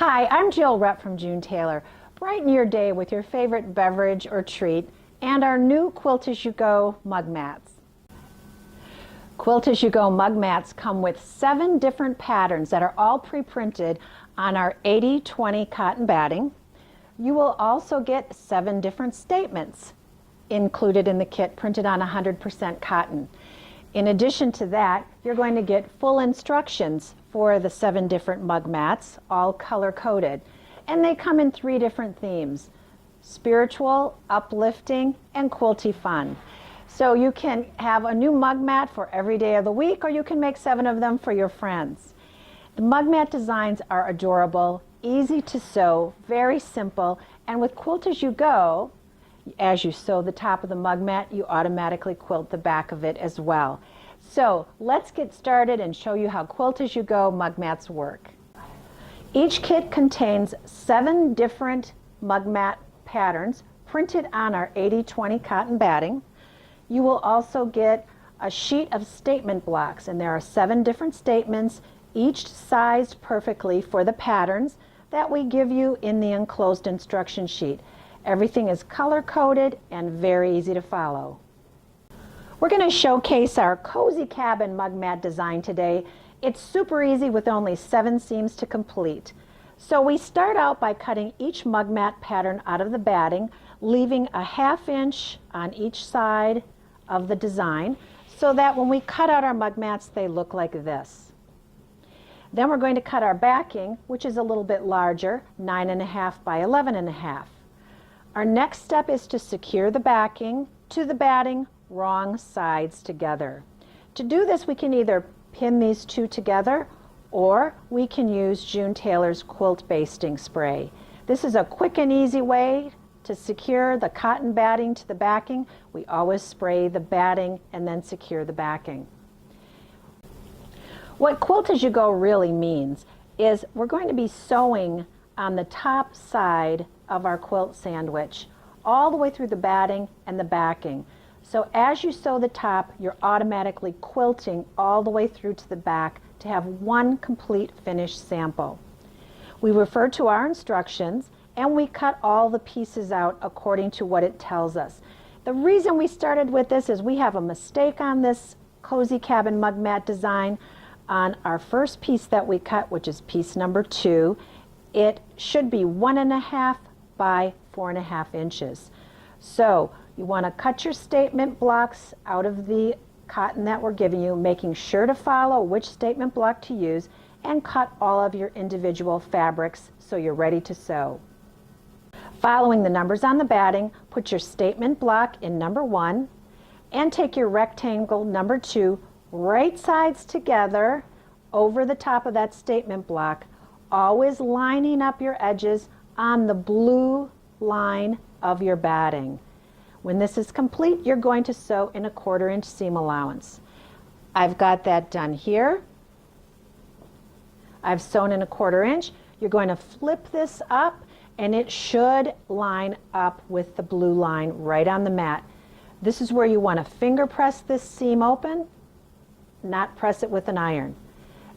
Hi, I'm Jill Rupp from June Taylor. Brighten your day with your favorite beverage or treat and our new Quilt As You Go mug mats. Quilt As You Go mug mats come with 7 different patterns that are all pre-printed on our 80/20 cotton batting. You will also get 7 different statements included in the kit printed on 100% cotton. In addition to that, you're going to get full instructions for the 7 different mug mats, all color-coded. And they come in 3 different themes: spiritual, uplifting, and quilty fun. So you can have a new mug mat for every day of the week, or you can make 7 of them for your friends. The mug mat designs are adorable, easy to sew, very simple, and with Quilt As You Go, as you sew the top of the mug mat, you automatically quilt the back of it as well. So let's get started and show you how Quilt As You Go mug mats work. Each kit contains 7 different mug mat patterns printed on our 80/20 cotton batting. You will also get a sheet of statement blocks, and there are 7 different statements, each sized perfectly for the patterns that we give you in the enclosed instruction sheet. Everything is color-coded and very easy to follow. We're going to showcase our cozy cabin mug mat design today. It's super easy with only 7 seams to complete. So we start out by cutting each mug mat pattern out of the batting, leaving a 1/2 inch on each side of the design so that when we cut out our mug mats, they look like this. Then we're going to cut our backing, which is a little bit larger, 9.5 by 11.5. Our next step is to secure the backing to the batting, wrong sides together. To do this, we can either pin these 2 together, or we can use June Taylor's quilt basting spray. This is a quick and easy way to secure the cotton batting to the backing. We always spray the batting and then secure the backing. What Quilt As You Go really means is we're going to be sewing on the top side of our quilt sandwich all the way through the batting and the backing. So as you sew the top, you're automatically quilting all the way through to the back to have one complete finished sample. We refer to our instructions and we cut all the pieces out according to what it tells us. The reason we started with this is we have a mistake on this cozy cabin mug mat design. On our first piece that we cut, which is piece number 2, it should be 1.5 by 4.5 inches. So you want to cut your statement blocks out of the cotton that we're giving you, making sure to follow which statement block to use, and cut all of your individual fabrics so you're ready to sew. Following the numbers on the batting, put your statement block in number 1 and take your rectangle number 2 right sides together over the top of that statement block, always lining up your edges on the blue line of your batting. When this is complete, you're going to sew in a 1/4 inch seam allowance. I've got that done here. I've sewn in a 1/4 inch. You're going to flip this up and it should line up with the blue line right on the mat. This is where you want to finger press this seam open, not press it with an iron.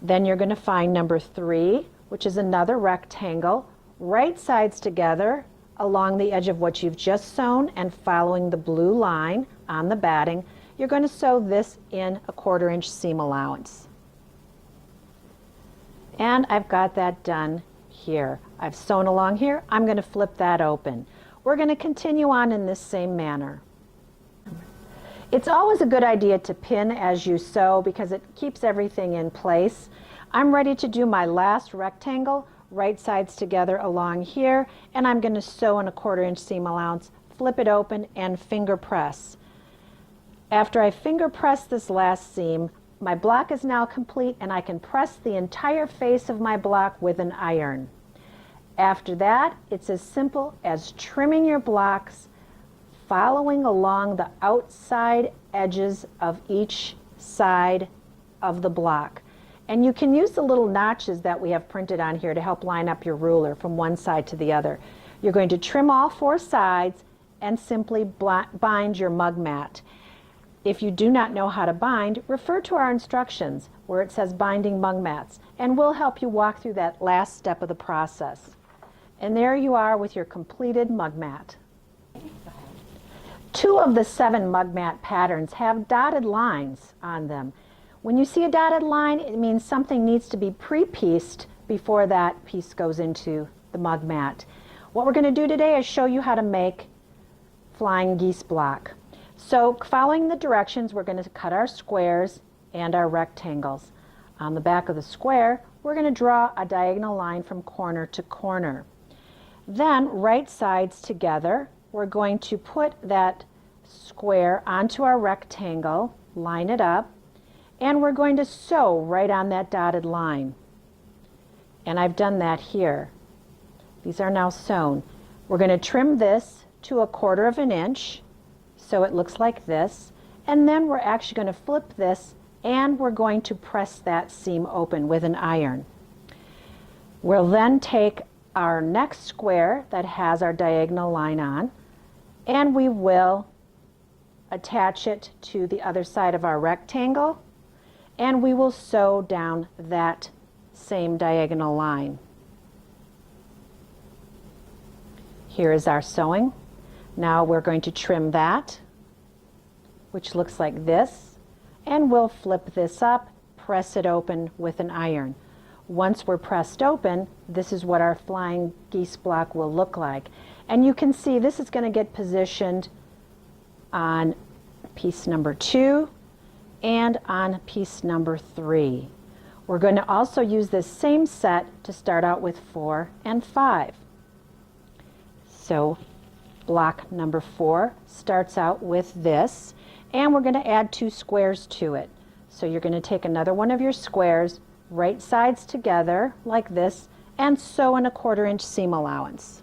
Then you're going to find number 3, which is another rectangle, right sides together along the edge of what you've just sewn and following the blue line on the batting. You're going to sew this in a 1/4 inch seam allowance. And I've got that done here. I've sewn along here. I'm going to flip that open. We're going to continue on in this same manner. It's always a good idea to pin as you sew because it keeps everything in place. I'm ready to do my last rectangle, right sides together along here, and I'm going to sew in a 1/4 inch seam allowance, flip it open, and finger press. After I finger press this last seam, my block is now complete and I can press the entire face of my block with an iron. After that, it's as simple as trimming your blocks, following along the outside edges of each side of the block. And you can use the little notches that we have printed on here to help line up your ruler from one side to the other. You're going to trim all 4 sides and simply bind your mug mat. If you do not know how to bind, refer to our instructions where it says binding mug mats, and we'll help you walk through that last step of the process. And there you are with your completed mug mat. 2 of the 7 mug mat patterns have dotted lines on them. When you see a dotted line, it means something needs to be pre-pieced before that piece goes into the mug mat. What we're going to do today is show you how to make flying geese block. So following the directions, we're going to cut our squares and our rectangles. On the back of the square, we're going to draw a diagonal line from corner to corner. Then, right sides together, we're going to put that square onto our rectangle, line it up, and we're going to sew right on that dotted line. And I've done that here. These are now sewn. We're going to trim this to 1/4 inch. So it looks like this, and then we're actually going to flip this and we're going to press that seam open with an iron. We'll then take our next square that has our diagonal line on, and we will attach it to the other side of our rectangle, and we will sew down that same diagonal line. Here is our sewing. Now we're going to trim that, which looks like this, and we'll flip this up, press it open with an iron. Once we're pressed open, this is what our flying geese block will look like. And you can see this is going to get positioned on piece number 2 and on piece number 3. We're going to also use this same set to start out with 4 and 5. So block number 4 starts out with this, and we're going to add 2 squares to it. So you're going to take another one of your squares, right sides together like this, and sew in 1/4 inch seam allowance.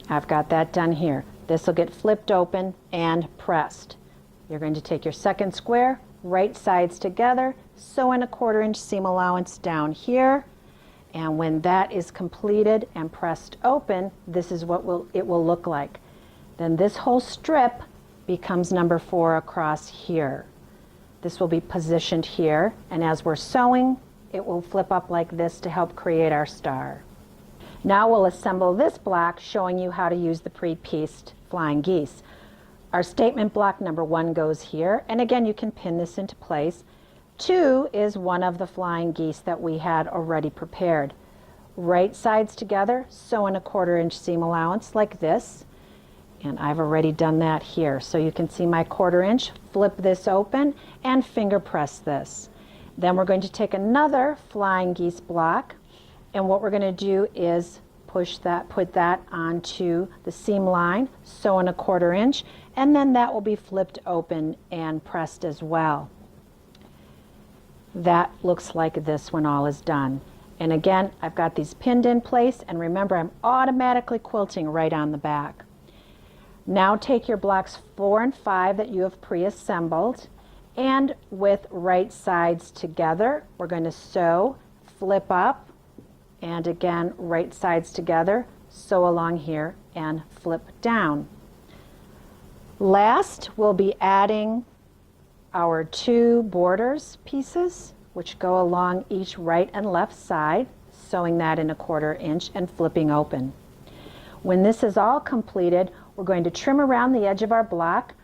I've got that done here. This will get flipped open and pressed. You're going to take your second square, right sides together, sew in 1/4 inch seam allowance down here. And when that is completed and pressed open, this is what it will look like. Then this whole strip becomes number 4 across here. This will be positioned here, and as we're sewing, it will flip up like this to help create our star. Now we'll assemble this block, showing you how to use the pre-pieced flying geese. Our statement block number 1 goes here, and again you can pin this into place. 2 is one of the flying geese that we had already prepared. Right sides together, sew in 1/4 inch seam allowance like this. And I've already done that here. So you can see my 1/4 inch, flip this open and finger press this. Then we're going to take another flying geese block, and what we're going to do is put that onto the seam line, sew in 1/4 inch, and then that will be flipped open and pressed as well. That looks like this when all is done. And again, I've got these pinned in place, and remember, I'm automatically quilting right on the back. Now take your blocks 4 and 5 that you have pre-assembled, and with right sides together, we're going to sew, flip up, and again, right sides together, sew along here and flip down. Last, we'll be adding our 2 borders pieces, which go along each right and left side, sewing that in 1/4 inch and flipping open. When this is all completed, we're going to trim around the edge of our block,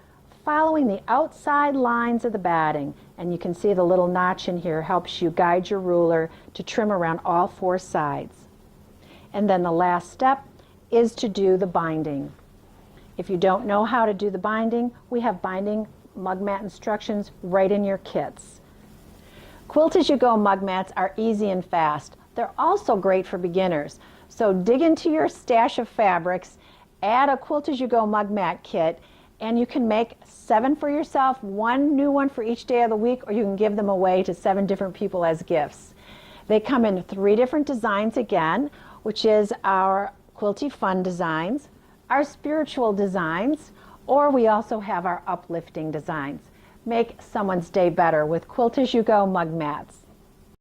following the outside lines of the batting. And you can see the little notch in here helps you guide your ruler to trim around all 4 sides. And then the last step is to do the binding. If you don't know how to do the binding, we have binding mug mat instructions right in your kits. Quilt As You Go mug mats are easy and fast. They're also great for beginners. So dig into your stash of fabrics, add a Quilt As You Go mug mat kit, and you can make 7 for yourself, 1 new one for each day of the week, or you can give them away to 7 different people as gifts. They come in 3 different designs again, which is our Quilty Fun designs, our spiritual designs, or we also have our uplifting designs. Make someone's day better with Quilt As You Go mug mats.